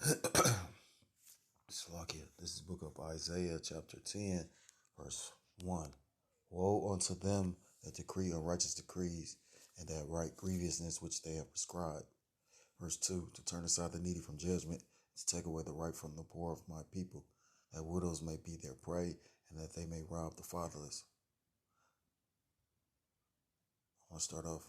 Salakia. This is the book of Isaiah, chapter 10, verse 1. Woe unto them that decree unrighteous decrees, and that write grievousness which they have prescribed. Verse 2. To turn aside the needy from judgment, to take away the right from the poor of my people, that widows may be their prey, and that they may rob the fatherless. I want to start off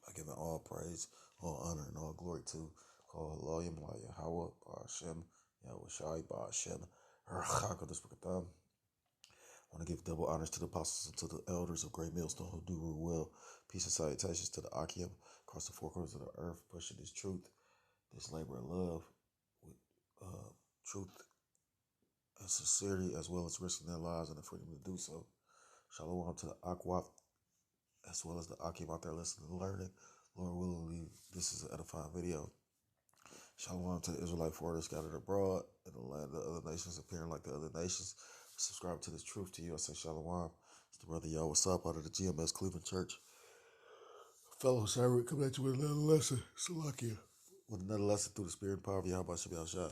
by giving all praise, all honor, and all glory to Allah Yahweh, Hashem, Yahweh Shai, Hashem, I want to give double honors to the apostles and to the elders of Great Millstone who do rule well. Peace and salutations to the Akim across the four corners of the earth, pushing this truth, this labor of love with truth and sincerity, as well as risking their lives and the freedom to do so. Shalom to the Akwaf, as well as the Akim out there listening and learning. Lord willing, this is an edifying video. Shalom to the Israelite foreigners scattered abroad in the land of the other nations, appearing like the other nations. Subscribe to this truth to you. I say Shalom. It's the brother Y'all. What's up out of the GMS Cleveland Church. Fellow servant, come at you with another lesson. Salakia. With another lesson through the spirit and power of Yahweh Shabbat Shai.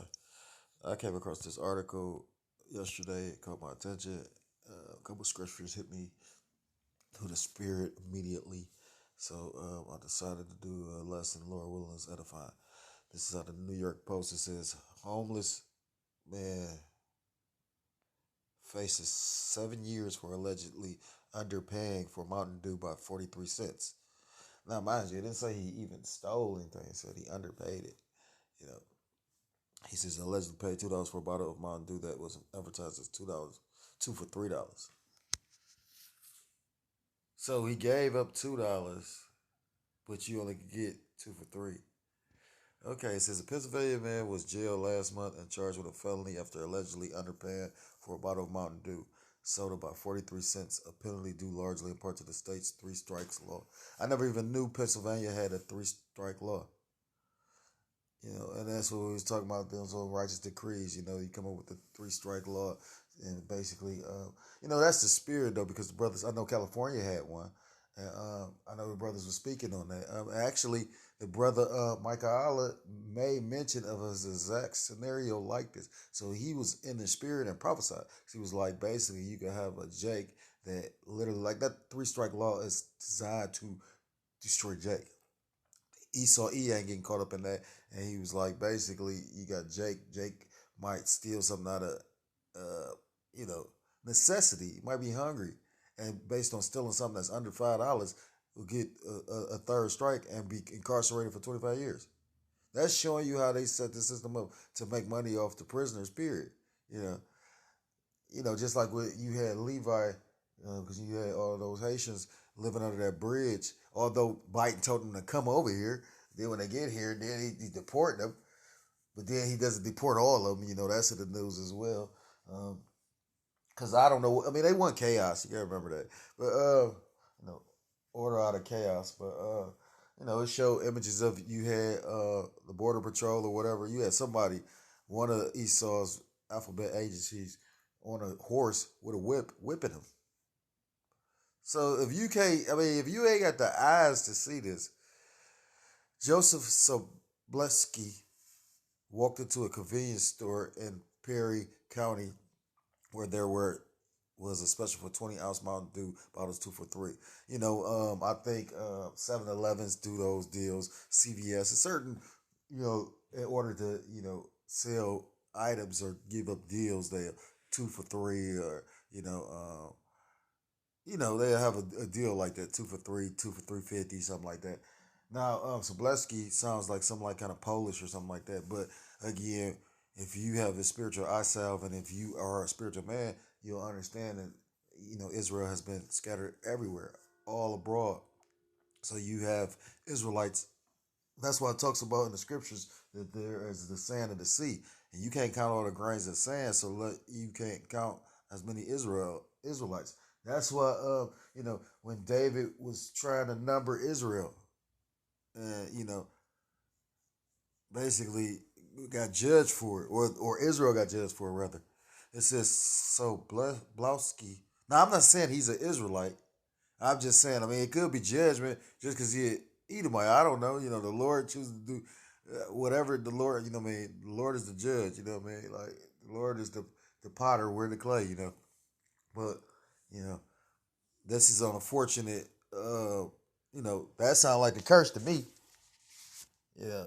I came across this article yesterday. It caught my attention. A couple of scriptures hit me through the spirit immediately. So I decided to do a lesson, Lord willing, is edifying. This is out of the New York Post. It says, homeless man faces 7 years for allegedly underpaying for Mountain Dew by 43 cents. Now, mind you, it didn't say he even stole anything. It said he underpaid it. You know, he says allegedly paid $2 for a bottle of Mountain Dew that was advertised as $2, two for $3. So he gave up $2, but you only could get two for $3. Okay, it says a Pennsylvania man was jailed last month and charged with a felony after allegedly underpaying for a bottle of Mountain Dew, sold about 43 cents, a penalty due largely in part to the state's three strikes law. I never even knew Pennsylvania had a three-strike law. You know, and that's what we was talking about, those old righteous decrees. You know, you come up with the three-strike law, and basically, that's the spirit, though, because the brothers, I know California had one, and I know the brothers were speaking on that. Actually, the brother Micah Allah made mention of his exact scenario like this. So he was in the spirit and prophesied. He was like, basically, you can have a Jake that literally, like that three-strike law is designed to destroy Jake. Esau ain't getting caught up in that, and he was like, basically, you got Jake. Jake might steal something out of, necessity. He might be hungry, and based on stealing something that's under $5, will get a third strike and be incarcerated for 25 years. That's showing you how they set the system up to make money off the prisoners. Period. Just like what you had Levi, because you had all those Haitians living under that bridge. Although Biden told them to come over here, then when they get here, then he deport them. But then he doesn't deport all of them. That's in the news as well. Because I don't know. I mean, they want chaos. You gotta remember that. But order out of chaos. But it showed images of you had the border patrol or whatever. You had somebody, one of Esau's alphabet agencies, on a horse with a whip, whipping him. So if you can't, if you ain't got the eyes to see this, Joseph Sobleski walked into a convenience store in Perry County where there was a special for 20-ounce Mountain Dew bottles 2 for $3. I think 7-Elevens do those deals, CVS, a certain, in order to, sell items or give up deals, they 2 for $3, or, they have a deal like that, 2 for $3, 2 for $3.50, something like that. Now, Sobleski sounds like some like kind of Polish or something like that. But again, if you have a spiritual eye salve and if you are a spiritual man, you'll understand that Israel has been scattered everywhere, all abroad. So you have Israelites. That's why it talks about in the scriptures that there is the sand of the sea, and you can't count all the grains of sand, so you can't count as many Israelites. That's why when David was trying to number Israel, and basically got judged for it, or Israel got judged for it rather. It says so Blowski. Now I'm not saying he's an Israelite. I'm just saying. It could be judgment just because he Edomite. I don't know. The Lord chooses to do whatever the Lord, what I mean, the Lord is the judge, what I mean? Like the Lord is the potter, we're the clay. But, you know, this is unfortunate. That sounds like the curse to me. Yeah.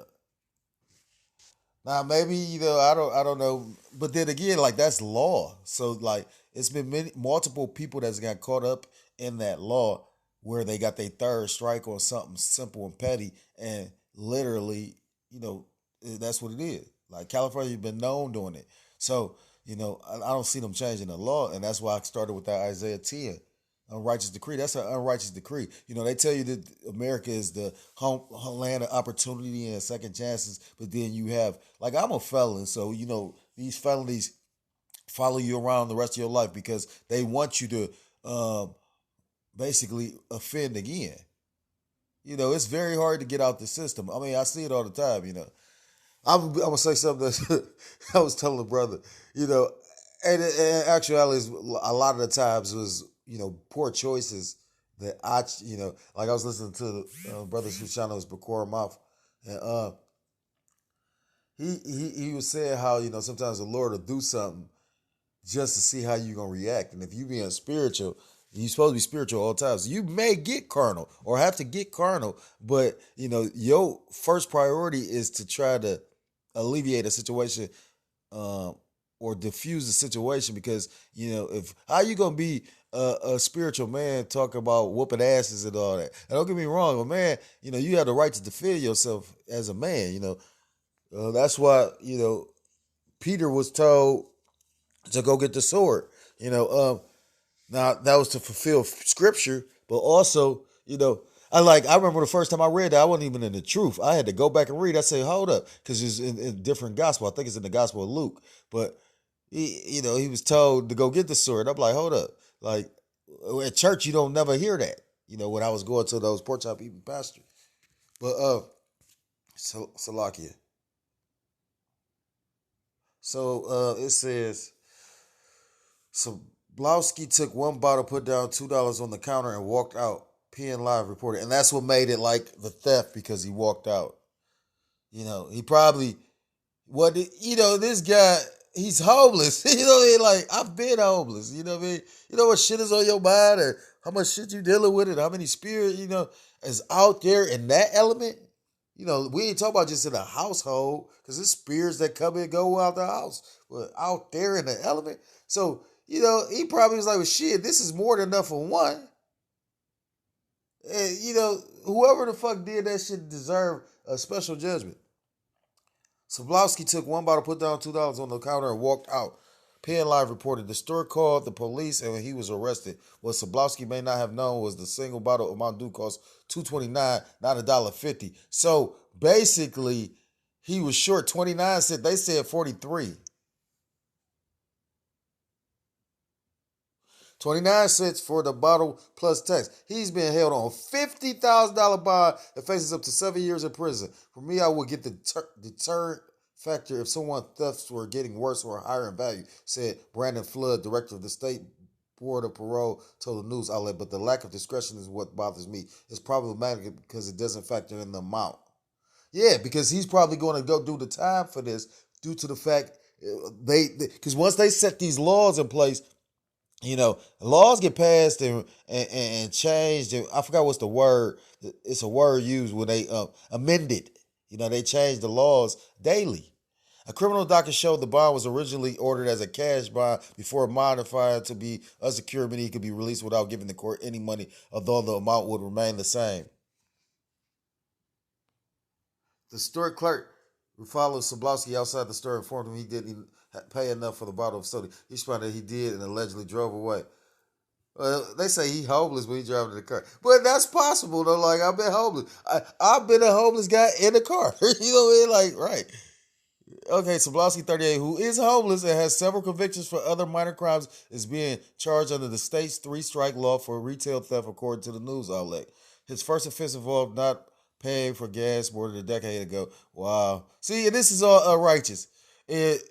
Now maybe I don't know, but then again, like that's law. So like it's been multiple people that's got caught up in that law where they got their third strike on something simple and petty, and literally, that's what it is. Like California been known doing it, so I don't see them changing the law, and that's why I started with that Isaiah 10. Unrighteous decree. That's an unrighteous decree. They tell you that America is the land of opportunity and second chances, but then you have, like, I'm a felon, so these felonies follow you around the rest of your life because they want you to basically offend again. It's very hard to get out the system. I mean, I see it all the time. I'm gonna say something that I was telling a brother. You know, and actuality, a lot of the times was poor choices that like I was listening to the brother Susano's Bakura Mouth, and he was saying how sometimes the Lord will do something just to see how you're gonna react, and if you being spiritual. You're supposed to be spiritual all times. You may get carnal or have to get carnal, but your first priority is to try to alleviate a situation, um, or diffuse the situation, because if how you gonna be a spiritual man talking about whooping asses and all that? And don't get me wrong, a man, you have the right to defend yourself as a man. That's why Peter was told to go get the sword. You know, now that was to fulfill scripture, but also, I remember the first time I read that I wasn't even in the truth. I had to go back and read. I say, hold up, because it's in different gospel. I think it's in the gospel of Luke, but he was told to go get the sword. I'm like, hold up, like at church you don't never hear that. When I was going to those pork chop eating pastor, but Salakia. So it says. So Blowski took one bottle, put down $2 on the counter, and walked out. PN Live reported, and that's what made it like the theft, because he walked out. He probably this guy, he's homeless. Like I've been homeless. You know what I mean? You know what shit is on your mind, or how much shit you dealing with, and how many spirit is out there in that element. We ain't talking about just in a household, because there's spirits that come and go out the house, but out there in the element. So he probably was like, well, shit, this is more than enough for one. And whoever the fuck did that shit deserve a special judgment. Sablowski took one bottle, put down $2 on the counter, and walked out. PN Live reported the store called the police and he was arrested. What Sablowski may not have known was the single bottle of Mountain Dew cost $2.29, not $1.50. So basically, he was short 29 cents. They said 43. 29 cents for the bottle plus tax. He's been held on a $50,000 bond that faces up to 7 years in prison. For me, I would get the deterrent factor if someone thefts were getting worse or higher in value, said Brandon Flood, director of the State Board of Parole, told the news outlet. But the lack of discretion is what bothers me. It's problematic because it doesn't factor in the amount. Yeah, because he's probably going to go do the time for this due to the fact because once they set these laws in place, laws get passed and changed. And I forgot what's the word. It's a word used when they amended. They change the laws daily. A criminal docket showed the bond was originally ordered as a cash bond before modifying to be unsecured, meaning he could be released without giving the court any money, although the amount would remain the same. The store clerk who followed Sablowski outside the store informed him he didn't pay enough for the bottle of soda. He responded that he did and allegedly drove away. They say he homeless when he driving in the car, but that's possible though. Like I've been homeless. I've been a homeless guy in the car. You know what I mean? Like right. Okay, Sablowski, 38, who is homeless and has several convictions for other minor crimes, is being charged under the state's three-strike law for retail theft, according to the news outlet. His first offense involved not paying for gas more than a decade ago. Wow. See, and this is all unrighteous. It,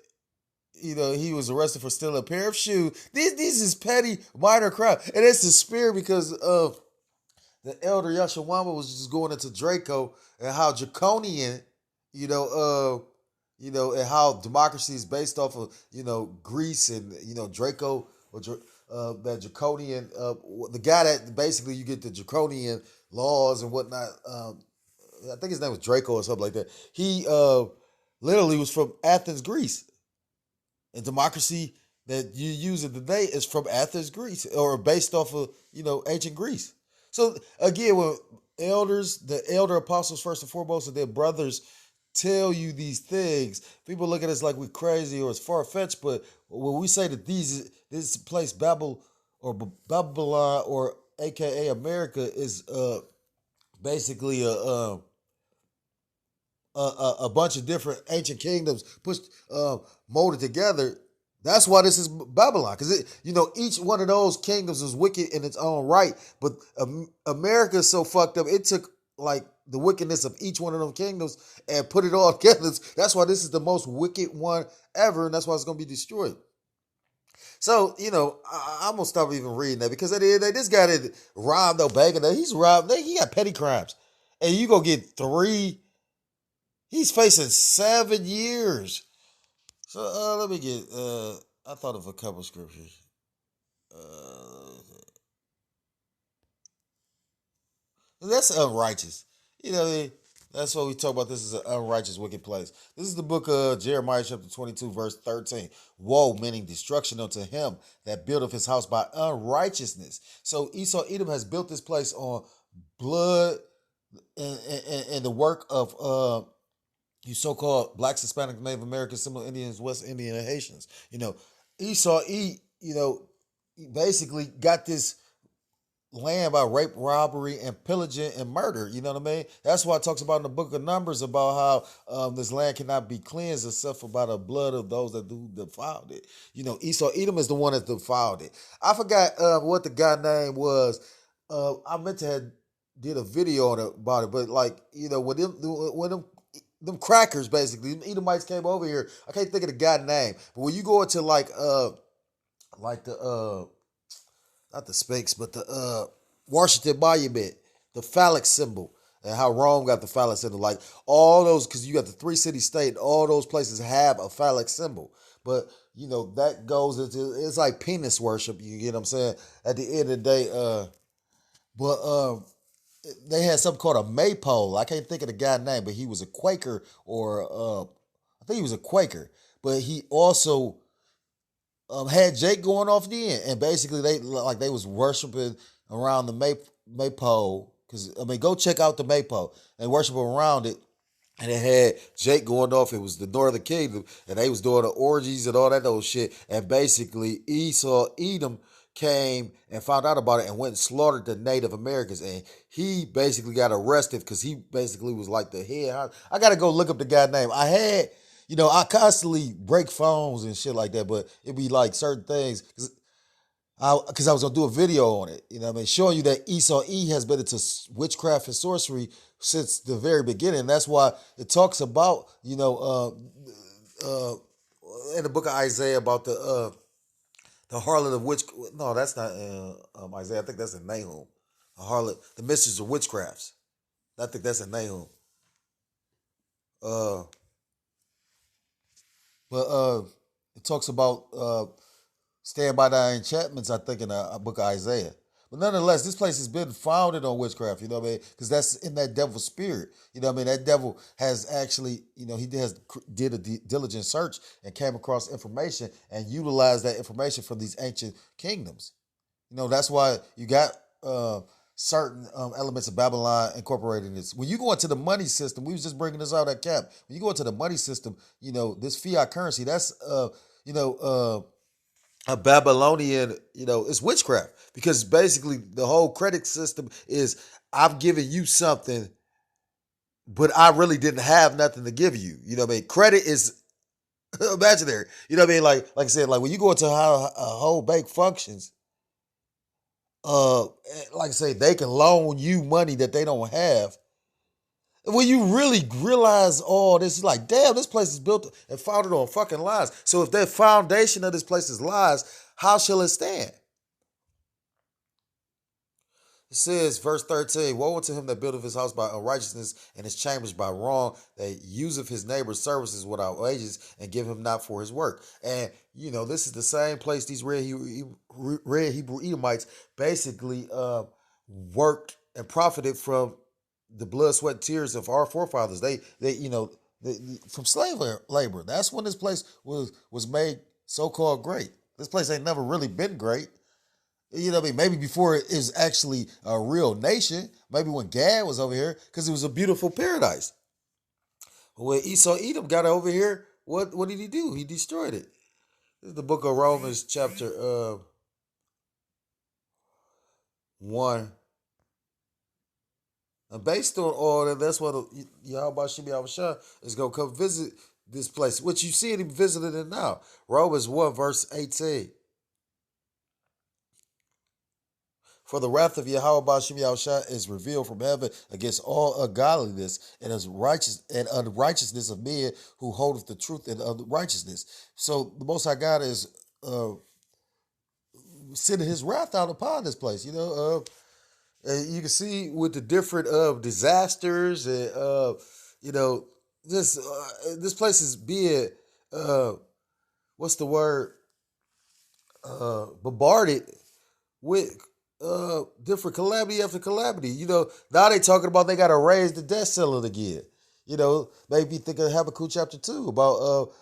he was arrested for stealing a pair of shoes. These is petty minor crime. And it's the spirit because of the elder Yashawama was just going into Draco and how draconian you know, and how democracy is based off of Greece and Draco or that draconian the guy that basically you get the draconian laws and whatnot. I think his name was Draco or something like that. He literally was from Athens, Greece, and democracy that you use it today is from Athens, Greece, or based off of ancient Greece. So again, when the elder apostles first and foremost, and their brothers tell you these things, people look at us like we're crazy or it's far fetched. But when we say that this place Babylon or AKA America is basically a bunch of different ancient kingdoms pushed molded together. That's why this is Babylon, because each one of those kingdoms is wicked in its own right. But America is so fucked up. It took like the wickedness of each one of them kingdoms and put it all together. That's why this is the most wicked one ever, and that's why it's gonna be destroyed. So, I'm gonna stop even reading that, because at the end of the day, this guy that robbed Obama, he's robbed. He got petty crimes, and you gonna get 3. He's facing 7 years. So let me get. I thought of a couple scriptures. That's unrighteous. What I mean? That's what we talk about. This is an unrighteous, wicked place. This is the book of Jeremiah, chapter 22, verse 13. Woe, meaning destruction unto him that buildeth his house by unrighteousness. So Esau Edom has built this place on blood and the work of you so-called blacks, Hispanic, Native Americans, Seminole Indians, West Indian, and Haitians. Esau basically got this land by rape, robbery, and pillaging and murder. You know what I mean? That's why it talks about in the book of Numbers about how this land cannot be cleansed except for by the blood of those that do defiled it. Esau Edom is the one that defiled it. I forgot what the guy name was. I meant to have did a video on it about it, but like when them crackers basically, them Edomites came over here. I can't think of the guy name, but when you go into like the not the Sphinx, but the Washington Monument, the phallic symbol, and how Rome got the phallic symbol. Like all those, because you got the 3 city state, all those places have a phallic symbol. But that goes into, it's like penis worship. You get what I'm saying? At the end of the day, but they had something called a maypole. I can't think of the guy's name, but he was a Quaker, or I think he was a Quaker. But he also had Jake going off then, and basically they was worshiping around the maypole. Because go check out the maypole and worship around it. And it had Jake going off. It was the Northern Kingdom, and they was doing the orgies and all that old shit. And basically, Esau Edom came and found out about it and went and slaughtered the Native Americans. And he basically got arrested because he basically was like the head. I got to go look up the guy's name. I constantly break phones and shit like that, but it'd be like certain things. Because I was going to do a video on it, showing you that Esau has been into witchcraft and sorcery since the very beginning. That's why it talks about, in the book of Isaiah about the harlot of witch. No, that's not Isaiah. I think that's in Nahum. The harlot, the mistress of witchcrafts. I think that's in Nahum. Uh, but it talks about stand by thy enchantments, I think, in the book of Isaiah. But nonetheless, this place has been founded on witchcraft, because that's in that devil's spirit. That devil has actually, did a diligent search and came across information and utilized that information from these ancient kingdoms. That's why you got certain elements of Babylon incorporated in this. When you go into the money system, we was just bringing this out at camp. When you go into the money system, this fiat currency, that's, a Babylonian, it's witchcraft, because basically the whole credit system is I've given you something, but I really didn't have nothing to give you. Credit is imaginary. Like I said, like when you go into how a whole bank functions, like I say, they can loan you money that they don't have. And when you really realize all this, it's like, damn, this place is built and founded on fucking lies. So if the foundation of this place is lies, how shall it stand? It says, verse 13, woe unto him that buildeth his house by unrighteousness and his chambers by wrong, that useth his neighbor's services without wages and give him not for his work. And, this is the same place these red Hebrew Edomites basically worked and profited from the blood, sweat, and tears of our forefathers. From slave labor. That's when this place was made so-called great. This place ain't never really been great. You know what I mean? Maybe before it was actually a real nation. Maybe when Gad was over here, because it was a beautiful paradise. When Esau Edom got over here, what did he do? He destroyed it. This is the book of Romans, chapter 1. And based on all that, that's what Yahweh Shemi Awashah is going to come visit this place, which you see him visiting it now. Romans 1, verse 18. For the wrath of Yahweh Bashim Yahushua is revealed from heaven against all ungodliness and unrighteousness of men who holdeth the truth in unrighteousness. So the Most High God is sending His wrath out upon this place. And you can see with the different disasters and this place is being what's the word bombarded with different calamity after calamity. Now they talking about they got to raise the debt ceiling again. Maybe think of Habakkuk chapter 2 about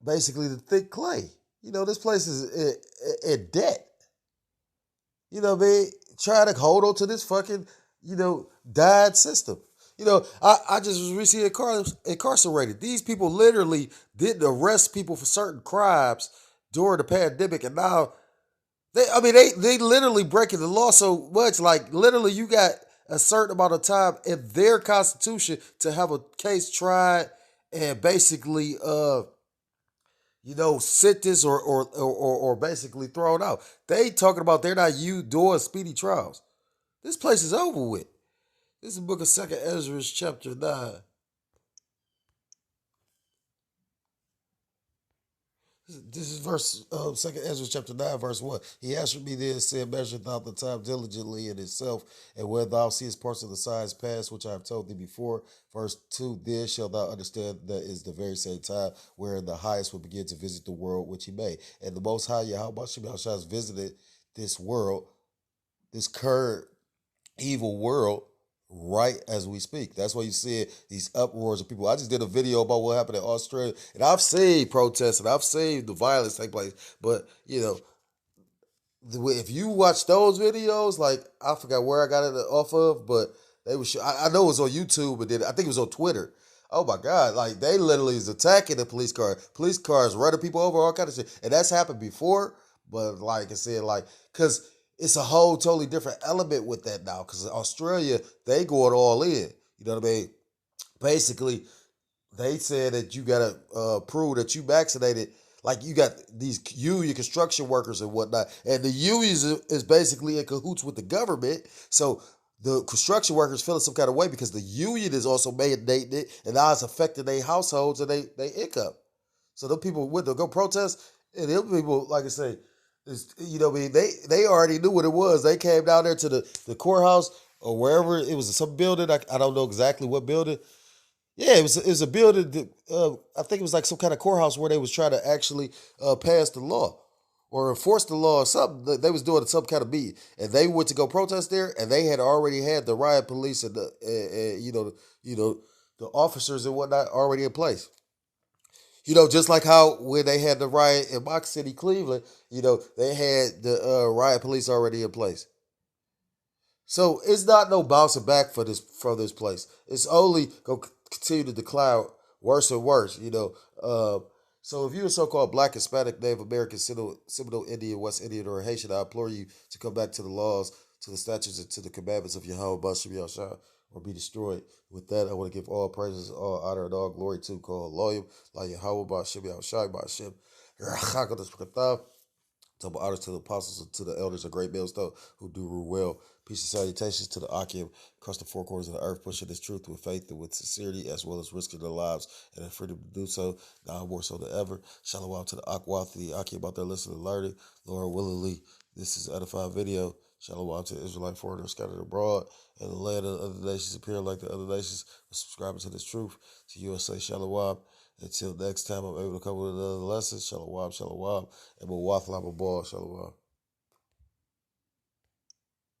basically the thick clay. This place is in debt. What I mean? Trying to hold on to this fucking, died system. I just was recently incarcerated. These people literally didn't arrest people for certain crimes during the pandemic, and now they literally breaking the law so much. Like literally, you got a certain amount of time in their constitution to have a case tried and basically sentenced or basically thrown out. They talking about they're not you doing speedy trials. This place is over with. This is the book of 2nd Ezra, chapter 9. This is verse 2nd Ezra chapter 9, verse 1. He answered me then, said, measure thou the time diligently in itself, and where thou seest parts of the signs past, which I have told thee before. Verse 2, then shalt thou understand that is the very same time wherein the highest will begin to visit the world which he made. And the Most High Yahweh has visited this world, this current evil world, right as we speak. That's why you see these uproars of people. I just did a video about what happened in Australia, and I've seen protests and I've seen the violence take place. But if you watch those videos, like I forgot where I got it off of, but they were. I know it was on YouTube, but then I think it was on Twitter. Oh my God! Like they literally is attacking the police car. Police cars running people over, all kind of shit, and that's happened before. But like I said, because it's a whole totally different element with that now. Because Australia, they going all in. You know what I mean? Basically, they said that you gotta prove that you vaccinated. Like you got these union construction workers and whatnot, and the unions is basically in cahoots with the government. So the construction workers feeling some kind of way because the union is also mandating it, and now it's affecting their households and they income. So the people went to go protest, and them people, like I say, what I mean, they already knew what it was. They came down there to the courthouse or wherever it was, some building. I don't know exactly what building. Yeah, it was a building. I think it was like some kind of courthouse where they was trying to actually pass the law or enforce the law or something. They was doing some kind of meeting, and they went to go protest there, and they had already had the riot police and the officers and whatnot already in place. Just like how when they had the riot in Mock City, Cleveland, they had the riot police already in place. So it's not no bouncing back for this place. It's only gonna continue to decline worse and worse. So if you're a so-called Black, Hispanic, Native American, Seminole Indian, West Indian, or Haitian, I implore you to come back to the laws, to the statutes, and to the commandments of Yahweh Bashim Yahshua, or be destroyed. With that, I want to give all praises, all honor, and all glory to call Loyim, La Yahweh Bashim Yahshua, Bashim, double honors to the apostles and to the elders of great millstone who do rule well. Peace and salutations to the Akim across the four corners of the earth, pushing this truth with faith and with sincerity, as well as risking their lives and their freedom to do so, now more so than ever. Shalom to the Akwath, the Akim out there listening and learning. Lord willingly, this is an edifying video. Shalom to the Israelite foreigners scattered abroad, and the land of the other nations appear like the other nations, subscribing to this truth. To USA Shalom. Until next time, I'm able to come with another lesson. Shalom, shalom, and Mawatha Lababal, shalom.